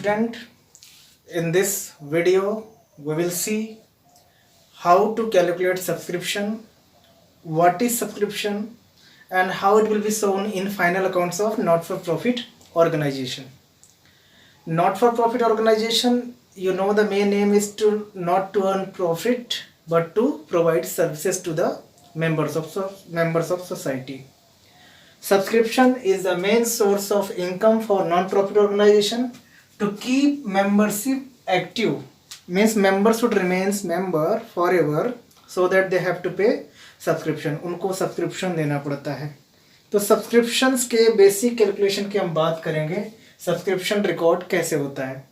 student, in this video we will see how to calculate subscription, what is subscription, and how it will be shown in final accounts of not-for-profit organization. Not-for-profit organization, you know, the main aim is to not to earn profit but to provide services to the members of society. Subscription is the main source of income for non-profit organization. To keep membership active means members should remain member forever, so that they have to pay subscription. उनको subscription देना पड़ता है. तो subscriptions के basic calculation की हम बात करेंगे. सब्सक्रिप्शन रिकॉर्ड कैसे होता है.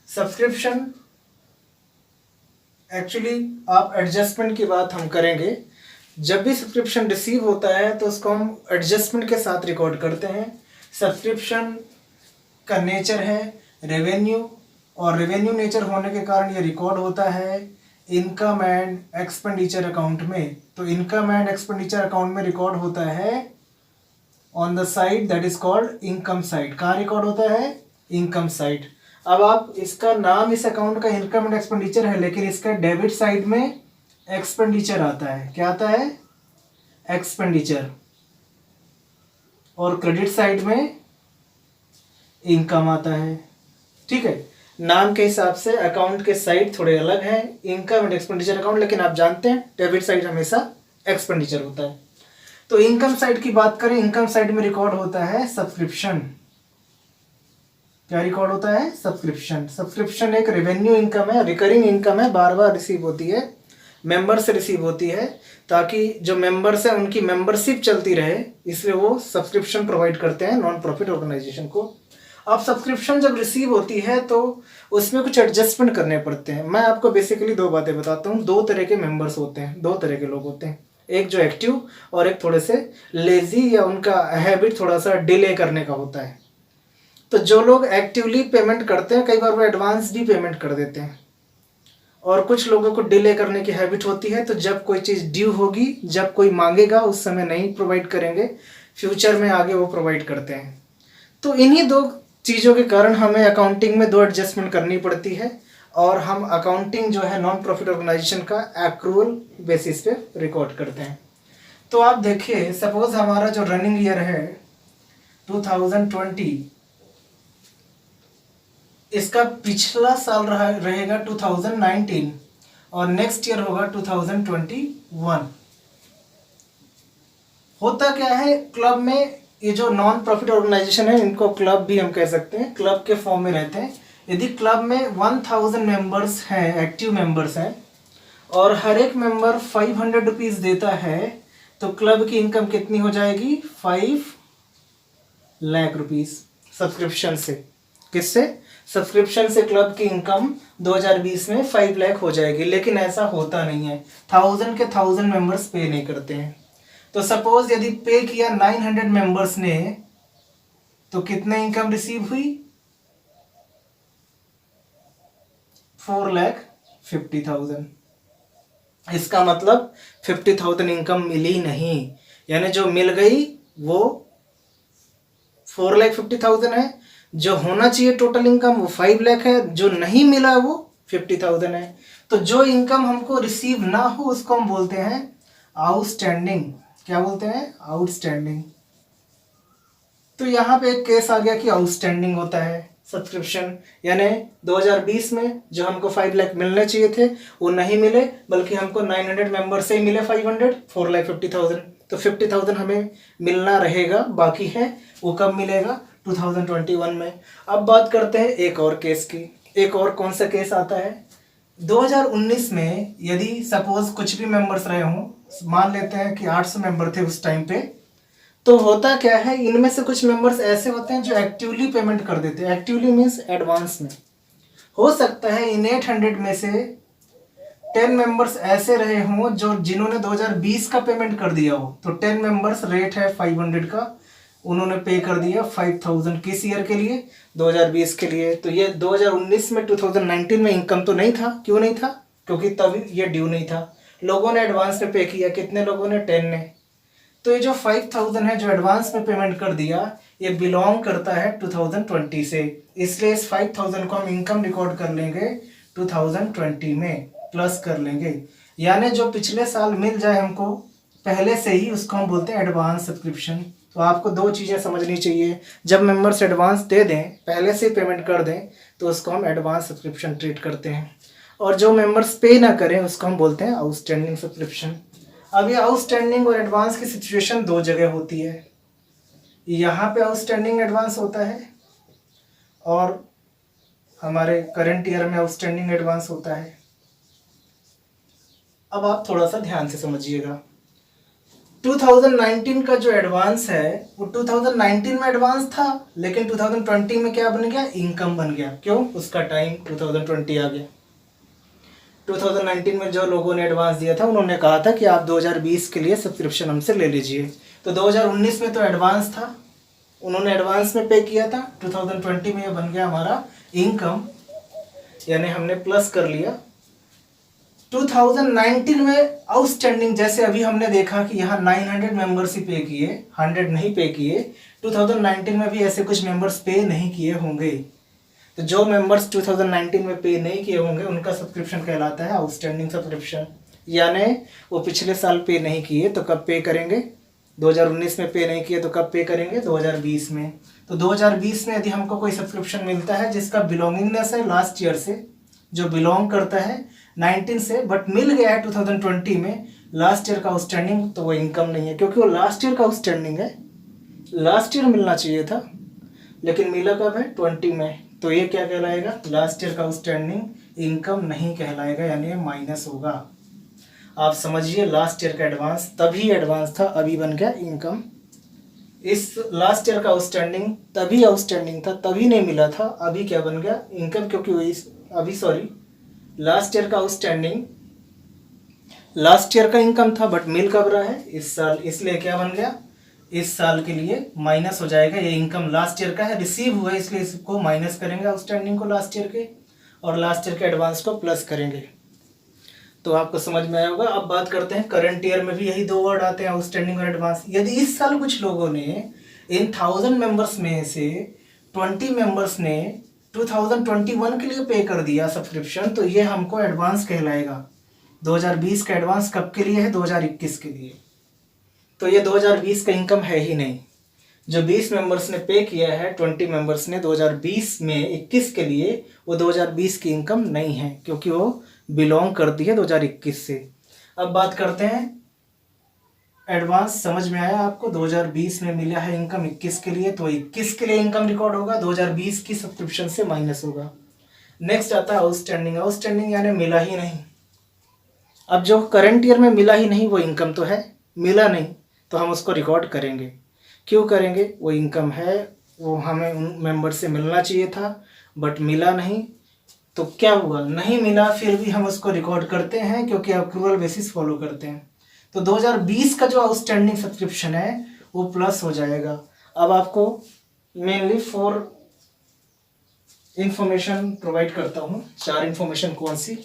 सब्सक्रिप्शन एक्चुअली आप एडजस्टमेंट की बात हम करेंगे. जब भी सब्सक्रिप्शन रिसीव होता है तो उसको हम एडजस्टमेंट के साथ रिकॉर्ड करते हैं. सब्सक्रिप्शन का नेचर है रेवेन्यू, और रेवेन्यू नेचर होने के कारण ये रिकॉर्ड होता है इनकम एंड एक्सपेंडिचर अकाउंट में. तो इनकम एंड एक्सपेंडिचर अकाउंट में रिकॉर्ड होता है on the side that is called income side. कहाँ रिकॉर्ड होता है? Income side. अब आप इसका नाम इस अकाउंट का इनकम एंड एक्सपेंडिचर है, लेकिन इसका डेबिट साइड में एक्सपेंडिचर आता है. क्या आता है? एक्सपेंडिचर. और क्रेडिट साइड में इनकम आता है. ठीक है, नाम के हिसाब से अकाउंट के साइड थोड़े अलग हैं, इनकम एंड एक्सपेंडिचर अकाउंट, लेकिन आप जानते हैं डेबिट साइड हमेशा एक्सपेंडिचर होता है. तो इनकम साइड की बात करें, इनकम साइड में रिकॉर्ड होता है सब्सक्रिप्शन. क्या रिकॉर्ड होता है? सब्सक्रिप्शन. सब्सक्रिप्शन एक रेवेन्यू इनकम है, रिकरिंग इनकम है, बार बार रिसीव होती है, मेंबर से रिसीव होती है, ताकि जो मेंबर्स हैं उनकी मेंबरशिप चलती रहे, इसलिए वो सब्सक्रिप्शन प्रोवाइड करते हैं नॉन प्रॉफिट ऑर्गेनाइजेशन को. अब सब्सक्रिप्शन जब रिसीव होती है तो उसमें कुछ एडजस्टमेंट करने पड़ते हैं. मैं आपको बेसिकली दो बातें बताता हूँ. दो तरह के मेंबर्स होते हैं, दो तरह के लोग होते हैं. एक जो एक्टिव और एक थोड़े से लेजी, या उनका हैबिट थोड़ा सा डिले करने का होता है. तो जो लोग एक्टिवली पेमेंट करते हैं, कई बार वो एडवांस भी पेमेंट कर देते हैं, और कुछ लोगों को डिले करने की हैबिट होती है. तो जब कोई चीज़ ड्यू होगी, जब कोई मांगेगा उस समय नहीं प्रोवाइड करेंगे, फ्यूचर में आगे वो प्रोवाइड करते हैं. तो इन्हीं दो चीज़ों के कारण हमें अकाउंटिंग में दो एडजस्टमेंट करनी पड़ती है, और हम अकाउंटिंग जो है नॉन प्रॉफिट ऑर्गेनाइजेशन का एक्रूअल बेसिस पे रिकॉर्ड करते हैं. तो आप देखिए, सपोज हमारा जो रनिंग ईयर है 2020, इसका पिछला साल रहेगा 2019, और नेक्स्ट ईयर होगा 2021. होता क्या है क्लब में, ये जो नॉन प्रॉफिट ऑर्गेनाइजेशन है, इनको क्लब भी हम कह सकते हैं, क्लब के फॉर्म में रहते हैं. यदि क्लब में 1000 मेंबर्स हैं, एक्टिव मेंबर्स हैं, और हर एक मेंबर 500 रुपीज़ देता है, तो क्लब की इनकम कितनी हो जाएगी? 5 लाख रुपीज़ सब्सक्रिप्शन से. किससे? सब्सक्रिप्शन से क्लब की इनकम 2020 में 5 लाख हो जाएगी. लेकिन ऐसा होता नहीं है. 1000 मेंबर्स पे नहीं करते हैं. तो सपोज यदि पे किया 900 मेंबर्स ने, तो कितने इनकम रिसीव हुई? 4,50,000. इसका मतलब 50,000 इनकम मिली नहीं, यानी जो मिल गई वो 4,50,000 है. जो होना चाहिए टोटल इनकम वो 5 लाख है, जो नहीं मिला वो 50,000 है. तो जो इनकम हमको रिसीव ना हो उसको हम बोलते हैं आउटस्टैंडिंग. क्या बोलते हैं? आउटस्टैंडिंग. तो यहाँ पे एक केस आ गया कि आउटस्टैंडिंग होता है सब्सक्रिप्शन, यानी 2020 में जो हमको 5 लाख मिलने चाहिए थे वो नहीं मिले, बल्कि हमको 900 मेंबर से ही मिले 500, 4,50,000. तो 50,000 हमें मिलना रहेगा, बाकी है. वो कब मिलेगा? 2021 में. अब बात करते हैं एक और केस की. एक और कौन सा केस आता है? 2019 में यदि सपोज कुछ भी मेंबर्स रहे हों, मान लेते हैं कि 800 मेंबर थे उस टाइम पे, तो होता क्या है, इनमें से कुछ मेंबर्स ऐसे होते हैं जो एक्टिवली पेमेंट कर देते हैं. एक्टिवली मीन्स एडवांस में. हो सकता है इन 800 में से 10 मेंबर्स ऐसे रहे हों जो जिन्होंने 2020 का पेमेंट कर दिया हो. तो 10 मेंबर्स, रेट है 500 का, उन्होंने पे कर दिया 5,000 किस ईयर के लिए? 2020 के लिए. तो ये 2019 में 2019 में इनकम तो नहीं था. क्यों नहीं था? क्योंकि तब ये ड्यू नहीं था. लोगों ने एडवांस में पे किया. कितने लोगों ने? 10 ने. तो ये जो 5,000 है जो एडवांस में पेमेंट कर दिया, ये बिलोंग करता है 2020 से, इसलिए इस 5000 को हम इनकम रिकॉर्ड कर लेंगे 2020 में, प्लस कर लेंगे। यानी जो पिछले साल मिल जाए हमको पहले से ही, उसको हम बोलते हैं एडवांस सब्सक्रिप्शन। तो आपको दो चीज़ें समझनी चाहिए, जब मेंबर्स एडवांस दे दें, पहले से पेमेंट कर दें, तो उसको हम एडवांस सब्सक्रिप्शन ट्रीट करते हैं, और जो मेंबर्स पे ना करें उसको हम बोलते हैं आउटस्टैंडिंग सब्सक्रिप्शन। अब ये आउटस्टैंडिंग और एडवांस की सिचुएशन दो जगह होती है, यहाँ पे आउटस्टैंडिंग एडवांस होता है और हमारे करंट ईयर में आउटस्टैंडिंग एडवांस होता है। अब आप थोड़ा सा ध्यान से समझिएगा, 2019 का जो एडवांस है वो 2019 में एडवांस था, लेकिन 2020 में क्या बन गया, इनकम बन गया। क्यों? उसका टाइम 2020 आ गया। 2019 में जो लोगों ने एडवांस दिया था उन्होंने कहा था कि आप 2020 के लिए सब्सक्रिप्शन हमसे ले लीजिए, तो 2019 में तो एडवांस था, उन्होंने एडवांस में पे किया था, 2020 में ये बन गया हमारा इनकम, यानी हमने प्लस कर लिया। 2019 में आउटस्टैंडिंग, जैसे अभी हमने देखा कि यहाँ 900 मेंबर्स ही पे किए, 100 नहीं पे किए, 2019 में भी ऐसे कुछ मेंबर्स पे नहीं किए होंगे। तो जो मेंबर्स 2019 में पे नहीं किए होंगे उनका सब्सक्रिप्शन कहलाता है आउटस्टैंडिंग सब्सक्रिप्शन। यानी वो पिछले साल पे नहीं किए तो कब पे करेंगे, 2019 में पे नहीं किए तो कब पे करेंगे, 2020 में। तो 2020 में यदि हमको कोई सब्सक्रिप्शन मिलता है जिसका बिलोंगिंगनेस है लास्ट ईयर से, जो बिलोंग करता है 19 से, बट मिल गया है 2020 में लास्ट ईयर का आउटस्टैंडिंग, तो वो इनकम नहीं है, क्योंकि वो लास्ट ईयर का आउटस्टैंडिंग है, लास्ट ईयर मिलना चाहिए था, लेकिन मिला कब है, 20 में। तो ये क्या कहलाएगा, लास्ट ईयर का आउटस्टैंडिंग इनकम नहीं कहलाएगा, यानी ये माइनस होगा। आप समझिए, लास्ट ईयर का एडवांस तभी एडवांस था, अभी बन गया इनकम। इस लास्ट ईयर का आउटस्टैंडिंग तभी आउटस्टैंडिंग था, तभी नहीं मिला था, अभी क्या बन गया, इनकम। क्योंकि लास्ट ईयर का आउटस्टैंडिंग लास्ट ईयर का इनकम था, बट मिल कब रहा है, इस साल, इसलिए क्या बन गया, इस साल के लिए माइनस हो जाएगा। ये इनकम लास्ट ईयर का है, रिसीव हुआ है, इसलिए इसको माइनस करेंगे आउटस्टैंडिंग को लास्ट ईयर के, और लास्ट ईयर के एडवांस को प्लस करेंगे। तो आपको समझ में आया होगा। अब बात करते हैं, करंट ईयर में भी यही दो वर्ड आते हैं, आउटस्टैंडिंग और एडवांस। यदि इस साल कुछ लोगों ने इन 1000 मेंबर्स में से 20 मेंबर्स ने 2021 के लिए पे कर दिया सब्सक्रिप्शन, तो ये हमको एडवांस कहलाएगा। 2020 का एडवांस कब के लिए है, 2021 के लिए। तो ये 2020 का इनकम है ही नहीं। जो 20 मेंबर्स ने पे किया है, 20 मेंबर्स ने 2020 में 21 के लिए, वो 2020 की इनकम नहीं है, क्योंकि वो बिलोंग करती है 2021 से। अब बात करते हैं एडवांस। समझ में आया आपको, 2020 में मिला है इनकम 21 के लिए, तो 21 के लिए इनकम रिकॉर्ड होगा, 2020 की सब्सक्रिप्शन से माइनस होगा। नेक्स्ट आता है आउटस्टैंडिंग। आउटस्टैंडिंग यानी मिला ही नहीं। अब जो करंट ईयर में मिला ही नहीं, वो इनकम तो है, मिला नहीं तो हम उसको रिकॉर्ड करेंगे। क्यों करेंगे, वो इनकम है, वो हमें उन मेंबर से मिलना चाहिए था, बट मिला नहीं, तो क्या हुआ, नहीं मिला, फिर भी हम उसको रिकॉर्ड करते हैं, क्योंकि अक्रूवल बेसिस फॉलो करते हैं। तो 2020 का जो आउटस्टैंडिंग सब्सक्रिप्शन है वो प्लस हो जाएगा। अब आपको मेनली 4 इंफॉर्मेशन प्रोवाइड करता हूँ। 4 इंफॉर्मेशन कौन सी,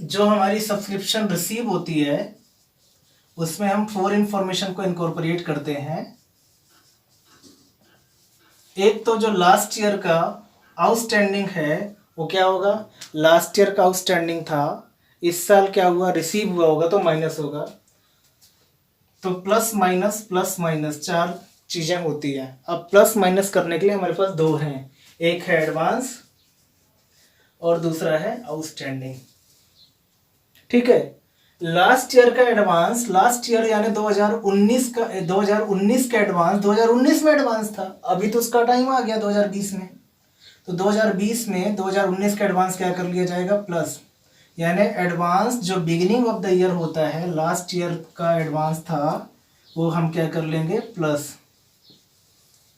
जो हमारी सब्सक्रिप्शन रिसीव होती है उसमें हम 4 इंफॉर्मेशन को इनकॉर्पोरेट करते हैं। एक तो जो लास्ट ईयर का आउटस्टैंडिंग है वो क्या होगा, लास्ट ईयर का आउटस्टैंडिंग था, इस साल क्या हुआ, रिसीव हुआ होगा, तो माइनस होगा। तो प्लस माइनस 4 चीजें होती हैं। अब प्लस माइनस करने के लिए हमारे पास 2 हैं, एक है एडवांस और दूसरा है आउटस्टैंडिंग। ठीक है, लास्ट ईयर का एडवांस, लास्ट ईयर यानी 2019 का एडवांस 2019 में एडवांस था, अभी तो उसका टाइम आ गया 2020 में, तो 2020 में 2019 का एडवांस क्या कर लिया जाएगा, प्लस। यानी एडवांस जो बिगिनिंग ऑफ द ईयर होता है, लास्ट ईयर का एडवांस था, वो हम क्या कर लेंगे, प्लस।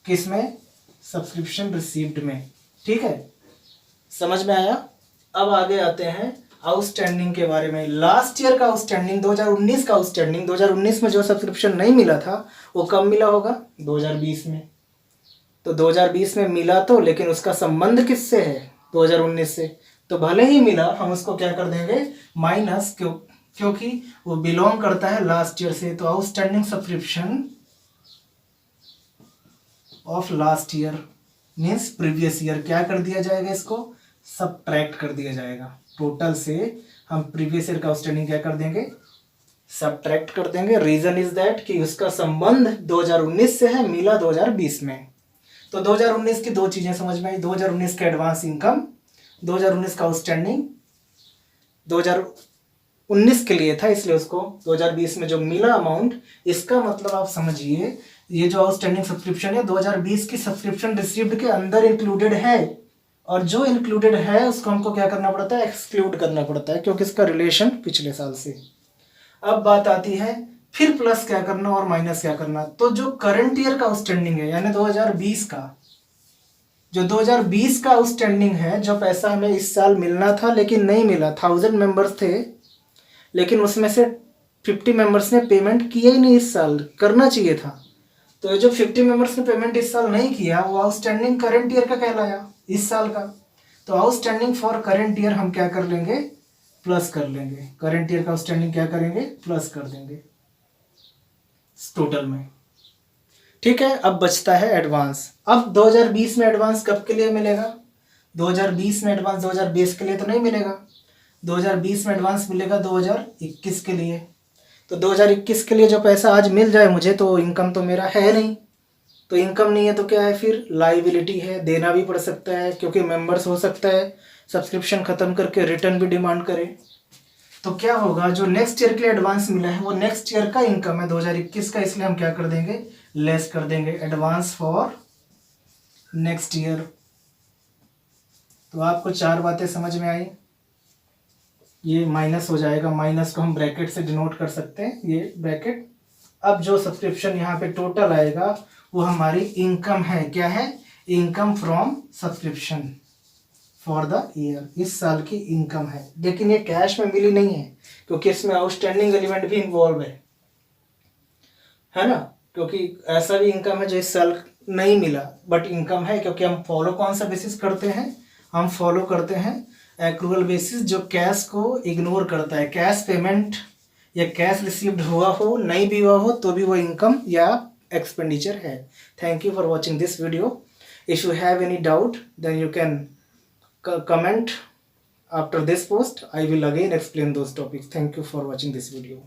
किस में, सब्सक्रिप्शन रिसीव्ड में। ठीक है, समझ में आया। अब आगे आते हैं आउटस्टैंडिंग के बारे में। लास्ट ईयर का आउटस्टैंडिंग, 2019 का आउटस्टैंडिंग, 2019 में जो सब्सक्रिप्शन नहीं मिला था वो कब मिला होगा? 2020 में। तो 2020 में मिला तो, लेकिन उसका संबंध किससे है? 2019 से। तो भले ही मिला, हम उसको क्या कर देंगे? माइनस, क्योंकि वो बिलोंग करता है लास्ट ईयर से। तो outstanding subscription of last year means previous year, क्या कर दिया जाएगा? इसको सबट्रैक्ट कर दिया जाएगा। टोटल से हम प्रीवियस ईयर का आउटस्टैंडिंग क्या कर देंगे? सबट्रैक्ट कर देंगे। रीजन इज दैट कि उसका संबंध 2019 से है, मिला 2020 में। तो 2019 की दो चीजें समझ में आई। 2019 का एडवांस इनकम, 2019 का आउटस्टैंडिंग 2019 के लिए था, इसलिए उसको 2020 में जो मिला अमाउंट, इसका मतलब आप समझिए ये जो आउटस्टैंडिंग सब्सक्रिप्शन है 2020 की सब्सक्रिप्शन रिसीव्ड के अंदर इंक्लूडेड है, और जो इंक्लूडेड है उसको हमको क्या करना पड़ता है? एक्सक्लूड करना पड़ता है, क्योंकि इसका रिलेशन पिछले साल से। अब बात आती है फिर प्लस क्या करना और माइनस क्या करना। तो जो करंट ईयर का आउटस्टैंडिंग है, यानी 2020 का, जो 2020 का आउटस्टैंडिंग है, जो पैसा हमें इस साल मिलना था लेकिन नहीं मिला, 1000 मेंबर्स थे लेकिन उसमें से 50 मेंबर्स ने पेमेंट किया ही नहीं, इस साल करना चाहिए था। तो ये जो 50 मेंबर्स ने पेमेंट इस साल नहीं किया, वो आउटस्टैंडिंग करंट ईयर का कहलाया, इस साल का। तो आउटस्टैंडिंग फॉर करंट ईयर हम क्या कर लेंगे? प्लस कर लेंगे। करंट ईयर का आउटस्टैंडिंग क्या करेंगे? प्लस कर देंगे टोटल में। ठीक है, अब बचता है एडवांस। अब 2020 में एडवांस कब के लिए मिलेगा? 2020 में एडवांस 2020 के लिए तो नहीं मिलेगा। 2020 में एडवांस मिलेगा 2021 के लिए। तो 2021 के लिए जो पैसा आज मिल जाए मुझे, तो इनकम तो मेरा है नहीं। तो इनकम नहीं है तो क्या है? फिर लाइबिलिटी है, देना भी पड़ सकता है, क्योंकि मेंबर्स हो सकता है सब्सक्रिप्शन ख़त्म करके रिटर्न भी डिमांड करे। तो क्या होगा? जो नेक्स्ट ईयर के लिए एडवांस मिला है वो नेक्स्ट ईयर का इनकम है 2021 का, इसलिए हम क्या कर देंगे? लेस कर देंगे एडवांस फॉर नेक्स्ट ईयर। तो आपको चार बातें समझ में आई। ये माइनस हो जाएगा, माइनस को हम ब्रैकेट से डिनोट कर सकते हैं, ये ब्रैकेट। अब जो सब्सक्रिप्शन यहाँ पे टोटल आएगा वो हमारी इनकम है। क्या है? Income from subscription for the year, इस साल की इनकम है। लेकिन ये कैश में मिली नहीं है, क्योंकि इसमें आउटस्टैंडिंग एलिमेंट भी इन्वॉल्व है ना। क्योंकि ऐसा भी इनकम है जो इस साल नहीं मिला, बट इनकम है, क्योंकि हम फॉलो कौन सा बेसिस करते हैं? हम फॉलो करते हैं एक्रूअल बेसिस, जो कैश को इग्नोर करता है। कैश पेमेंट या कैश रिसीव्ड हुआ हो, नहीं भी हुआ हो, तो भी वो इनकम या एक्सपेंडिचर है। Thank you for watching this video. If you have any doubt then you can comment after this post. I will again explain those topics. Thank you for watching this video.